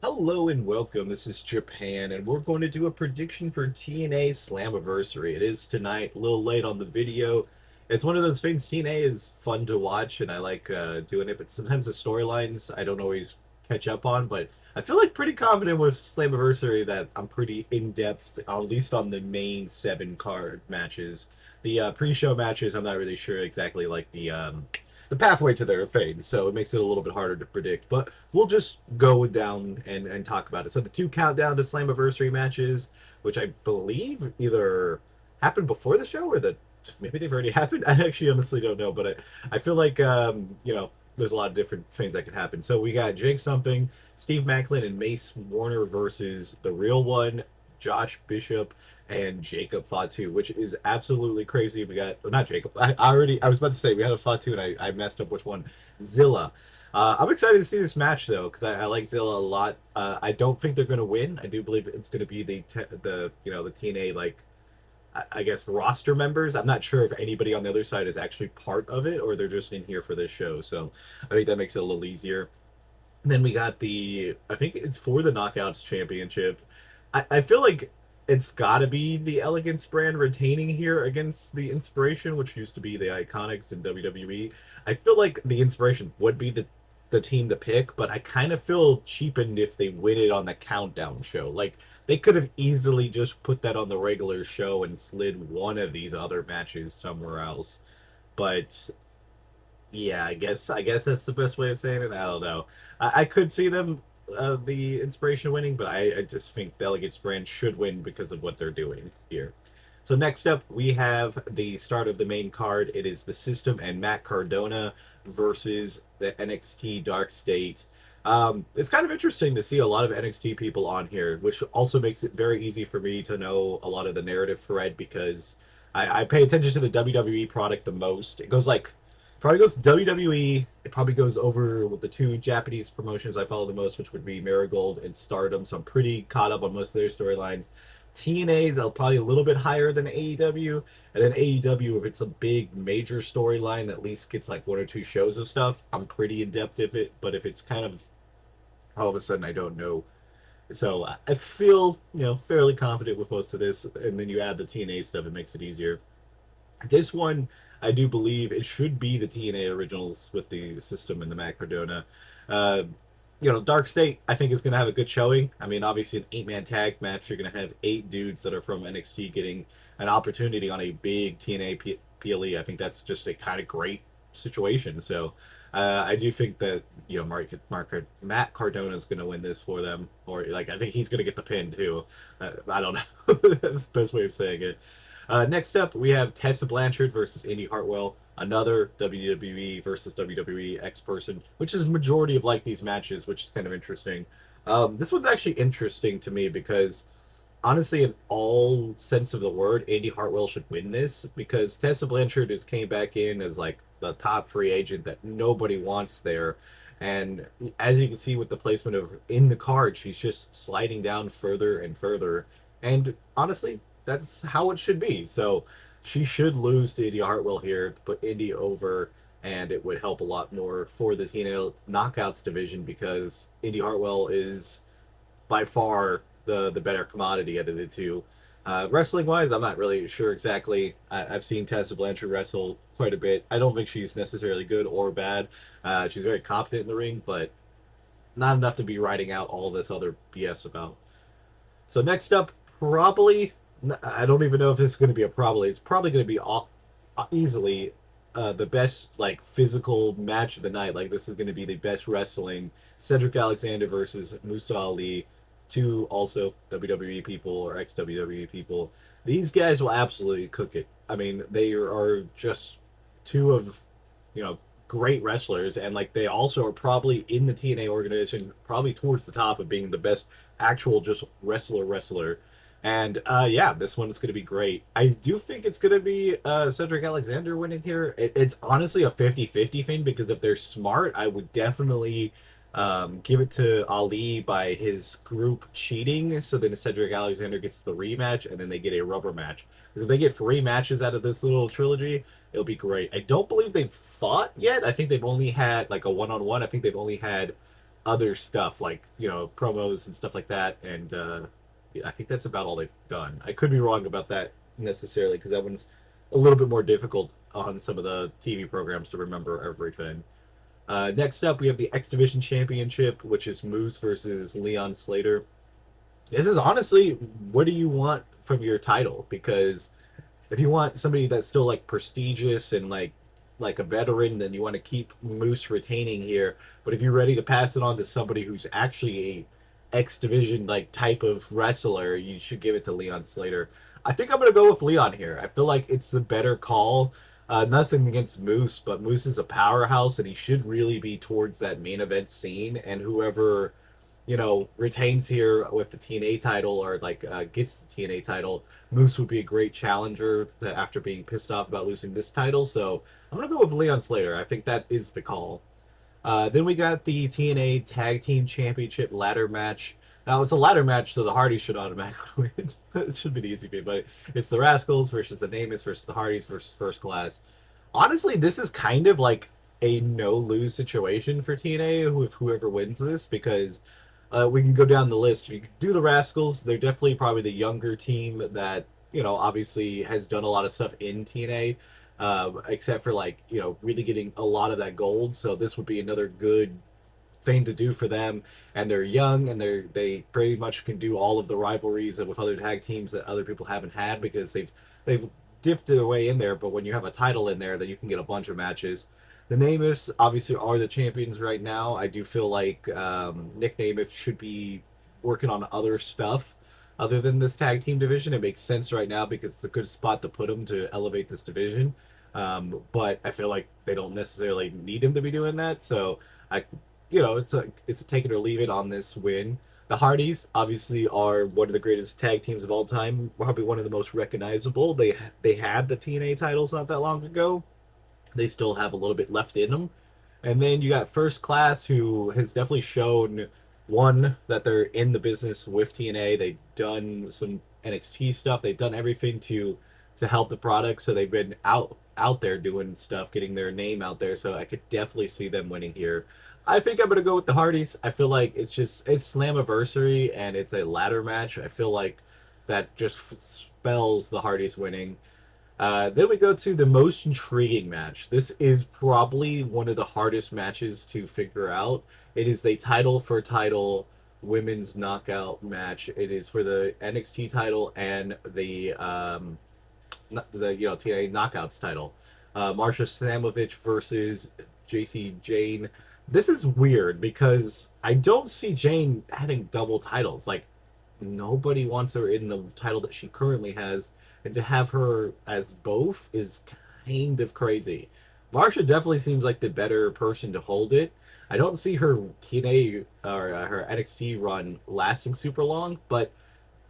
Hello and welcome. This is Japan, and we're going to do a prediction for TNA Slammiversary. It is tonight, a little late on the video. It's one of those things. TNA is fun to watch, and I like doing it, but sometimes the storylines I don't always catch up on. But I feel like pretty confident with Slammiversary that I'm pretty in depth, at least on the main seven card matches. The pre-show matches, I'm not really sure exactly like the pathway to their fade, so it makes it a little bit harder to predict. But we'll just go down and talk about it. So the two countdown to Slammiversary matches, which I believe either happened before the show or maybe they've already happened. I actually honestly don't know, but I feel like there's a lot of different things that could happen. So we got Jake Something, Steve Macklin, and Mace Warner versus the real one, Josh Bishop and Jacob Fatu, which is absolutely crazy. We got, well, not Jacob. I was about to say we had a Fatu, and I messed up which one. Zilla. I'm excited to see this match though, because I like Zilla a lot. I don't think they're going to win. I do believe it's going to be the TNA I guess roster members. I'm not sure if anybody on the other side is actually part of it or they're just in here for this show. So I think that makes it a little easier. And then we got I think it's for the Knockouts Championship. I feel like it's got to be the Elegance brand retaining here against the Inspiration, which used to be the Iconics in WWE. I feel like the Inspiration would be the team to pick, but I kind of feel cheapened if they win it on the countdown show. Like they could have easily just put that on the regular show and slid one of these other matches somewhere else. But yeah, I guess that's the best way of saying it. I don't know. I could see them the inspiration winning, but I just think Delegates brand should win because of what they're doing here. So next up, we have the start of the main card. It is the System and Matt Cardona versus the NXT Dark State. It's kind of interesting to see a lot of NXT people on here, which also makes it very easy for me to know a lot of the narrative thread because I pay attention to the WWE product the most. It goes like probably goes WWE. It probably goes over with the two Japanese promotions I follow the most, which would be Marigold and Stardom. So I'm pretty caught up on most of their storylines. TNA is probably a little bit higher than AEW, and then AEW, if it's a big major storyline that at least gets like one or two shows of stuff, I'm pretty in depth of it. But if it's kind of all of a sudden I don't know, so I feel fairly confident with most of this. And then you add the TNA stuff, it makes it easier. This one, I do believe it should be the TNA originals with the System and the Matt Cardona. Uh, Dark State, I think, is going to have a good showing. I mean, obviously, an eight-man tag match, you're going to have eight dudes that are from NXT getting an opportunity on a big TNA PLE. I think that's just a kind of great situation. So I do think that, Matt Cardona is going to win this for them. Or, like, I think he's going to get the pin, too. I don't know. That's the best way of saying it. Next up, we have Tessa Blanchard versus Indy Hartwell, another WWE versus WWE X person, which is majority of like these matches, which is kind of interesting. This one's actually interesting to me because honestly, in all sense of the word, Andy Hartwell should win this because Tessa Blanchard is came back in as like the top free agent that nobody wants there. And as you can see with the placement of in the card, she's just sliding down further and further. And honestly, that's how it should be. So she should lose to Indy Hartwell here to put Indy over, and it would help a lot more for the TNA Knockouts division because Indy Hartwell is by far the better commodity out of the two. Wrestling wise, I'm not really sure exactly. I've seen Tessa Blanchard wrestle quite a bit. I don't think she's necessarily good or bad. She's very competent in the ring, but not enough to be writing out all this other BS about. So next up, probably I don't even know if this is going to be a probably. It's probably going to be easily the best like physical match of the night. Like this is going to be the best wrestling. Cedric Alexander versus Musa Ali, two also WWE people or ex WWE people. These guys will absolutely cook it. I mean, they are just two of great wrestlers, and like they also are probably in the TNA organization, probably towards the top of being the best actual just wrestler. And yeah, this one is going to be great. I do think it's going to be Cedric Alexander winning here. It's honestly a 50-50 thing because if they're smart, I would definitely give it to Ali by his group cheating. So then Cedric Alexander gets the rematch and then they get a rubber match. Because if they get three matches out of this little trilogy, it'll be great. I don't believe they've fought yet. I think they've only had like a one-on-one. I think they've only had other stuff like promos and stuff like that, and yeah, I think that's about all they've done. I could be wrong about that necessarily because that one's a little bit more difficult on some of the TV programs to remember everything. Next up, we have the X Division Championship, which is Moose versus Leon Slater. This is honestly, what do you want from your title? Because if you want somebody that's still like prestigious and like a veteran, then you want to keep Moose retaining here. But if you're ready to pass it on to somebody who's actually a X Division like type of wrestler, you should give it to Leon Slater. I think I'm gonna go with Leon here. I feel like it's the better call. Nothing against Moose, but Moose is a powerhouse, and he should really be towards that main event scene. And whoever retains here with the TNA title or like gets the TNA title, Moose would be a great challenger after being pissed off about losing this title. So I'm gonna go with Leon Slater. I think that is the call. Then we got the TNA Tag Team Championship ladder match. Now it's a ladder match, so the Hardys should automatically win. It should be the easy bit, but it's the Rascals versus the Namaths versus the Hardys versus First Class. Honestly, this is kind of like a no lose situation for TNA with whoever wins this because we can go down the list. If you do the Rascals, they're definitely probably the younger team that obviously has done a lot of stuff in TNA, except for like really getting a lot of that gold. So this would be another good thing to do for them. And they're young, and they pretty much can do all of the rivalries with other tag teams that other people haven't had because they've dipped their way in there. But when you have a title in there, then you can get a bunch of matches. The Namaths obviously are the champions right now. I do feel like Nick Namath should be working on other stuff other than this tag team division. It makes sense right now because it's a good spot to put him to elevate this division. But I feel like they don't necessarily need him to be doing that. So I, it's a take it or leave it on this win. The Hardys obviously are one of the greatest tag teams of all time, probably one of the most recognizable. They had the TNA titles not that long ago. They still have a little bit left in them. And then you got First Class, who has definitely shown one that they're in the business with TNA. They've done some NXT stuff. They've done everything to help the product. So they've been out there doing stuff, getting their name out there. So I could definitely see them winning here. I think I'm gonna go with the Hardys. I feel like it's Slammiversary and it's a ladder match. I feel like that just spells the Hardys winning. Then we go to the most intriguing match. This is probably one of the hardest matches to figure out. It is a title for title women's knockout match. It is for the NXT title and the TNA knockouts title. Marsha Samovich versus JC Jane. This is weird because I don't see Jane having double titles. Like nobody wants her in the title that she currently has, and to have her as both is kind of crazy. Marsha definitely seems like the better person to hold it. I don't see her TNA or her NXT run lasting super long, but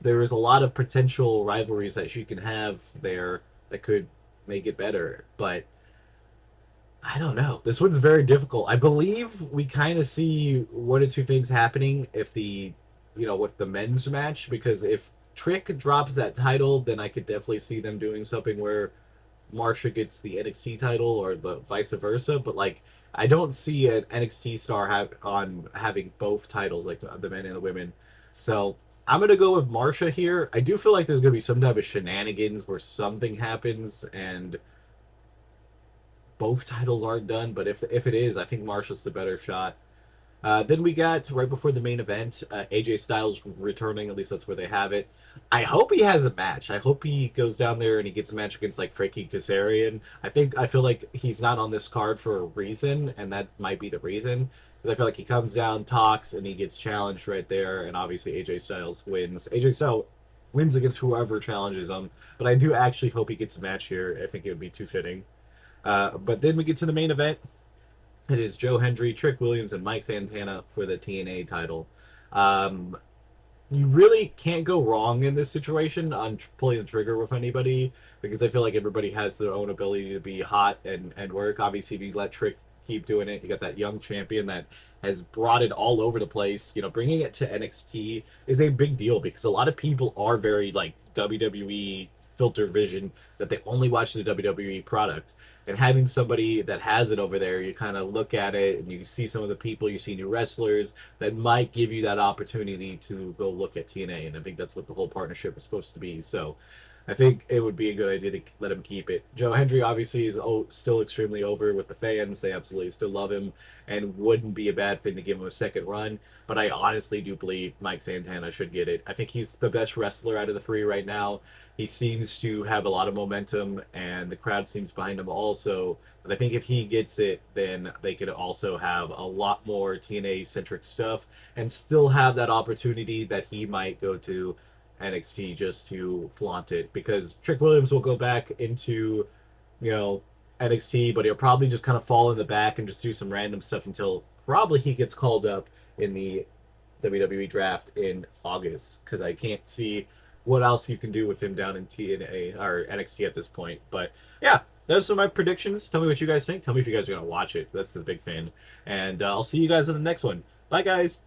there is a lot of potential rivalries that she can have there that could make it better. But I don't know. This one's very difficult. I believe we kind of see one or two things happening if with the men's match, because if Trick drops that title, then I could definitely see them doing something where Marsha gets the NXT title or the vice versa. But like, I don't see an NXT star having both titles, like the men and the women. So I'm gonna go with Marsha here. I do feel like there's gonna be some type of shenanigans where something happens and both titles aren't done. But if it is, I think Marsha's the better shot. Then we got right before the main event, AJ Styles returning. At least that's where they have it. I hope he has a match. I hope he goes down there and he gets a match against like Frankie Kazarian. I feel like he's not on this card for a reason, and that might be the reason. Because I feel like he comes down, talks, and he gets challenged right there, and obviously AJ Styles wins. AJ Styles wins against whoever challenges him, but I do actually hope he gets a match here. I think it would be too fitting. But then we get to the main event. It is Joe Hendry, Trick Williams, and Mike Santana for the TNA title. Um, you really can't go wrong in this situation on pulling the trigger with anybody because I feel like everybody has their own ability to be hot and work. Obviously, if you let Trick keep doing it, you got that young champion that has brought it all over the place. Bringing it to NXT is a big deal because a lot of people are very like WWE filter vision that they only watch the WWE product. And having somebody that has it over there, you kind of look at it and you see some of the people, you see new wrestlers that might give you that opportunity to go look at TNA. And I think that's what the whole partnership is supposed to be. So I think it would be a good idea to let him keep it. Joe Hendry obviously is still extremely over with the fans. They absolutely still love him and wouldn't be a bad thing to give him a second run. But I honestly do believe Mike Santana should get it. I think he's the best wrestler out of the three right now. He seems to have a lot of momentum, and the crowd seems behind him also. But I think if he gets it, then they could also have a lot more TNA centric stuff and still have that opportunity that he might go to NXT just to flaunt it, because Trick Williams will go back into, you know, NXT, but he'll probably just kind of fall in the back and just do some random stuff until probably he gets called up in the WWE draft in August, because I can't see what else you can do with him down in TNA or NXT at this point. But yeah, those are my predictions. Tell me what you guys think. Tell me if you guys are going to watch it. That's the big fan. And I'll see you guys in the next one. Bye, guys.